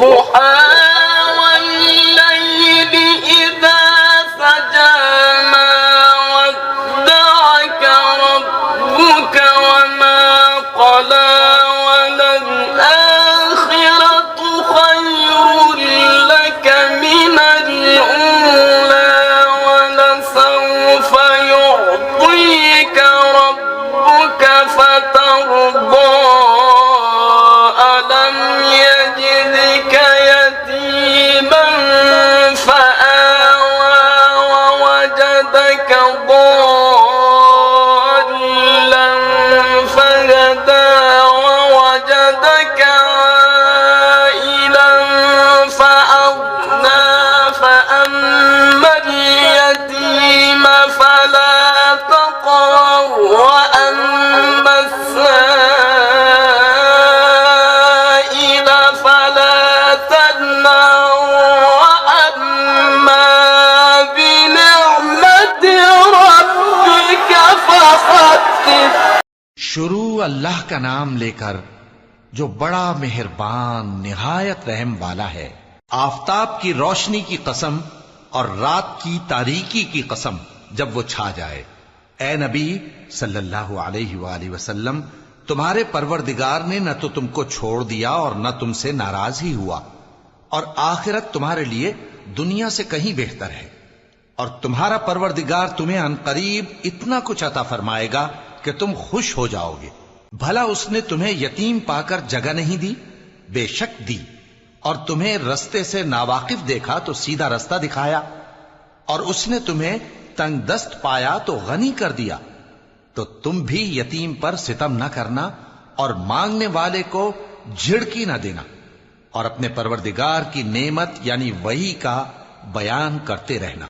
والضحى والليل إذا سجى ما ودعك ربك وما قلى وللآخرة خير لك من الأولى ولسوف يعطيك ربك فترضى ألم يجدك يتيما فآوى ووجدك ضالا فهدى ووجدك عائلا فأغنى فأما اليتيم فلا تقهر وأما السائل فلا تنهر وأما بنعمة ربك فحدث. شروع اللہ کا نام لے کر جو بڑا مہربان نہایت رحم والا ہے. آفتاب کی روشنی کی قسم اور رات کی تاریکی کی قسم جب وہ چھا جائے. اے نبی صلی اللہ علیہ وآلہ وسلم، تمہارے پروردگار نے نہ تو تم کو چھوڑ دیا اور نہ تم سے ناراض ہی ہوا، اور آخرت تمہارے لیے دنیا سے کہیں بہتر ہے، اور تمہارا پروردگار تمہیں عنقریب اتنا کچھ عطا فرمائے گا کہ تم خوش ہو جاؤ گے. بھلا اس نے تمہیں یتیم پا کر جگہ نہیں دی؟ بے شک دی. اور تمہیں رستے سے ناواقف دیکھا تو سیدھا رستہ دکھایا، اور اس نے تمہیں تنگ دست پایا تو غنی کر دیا. تو تم بھی یتیم پر ستم نہ کرنا اور مانگنے والے کو جھڑکی نہ دینا، اور اپنے پروردگار کی نعمت یعنی وحی کا بیان کرتے رہنا.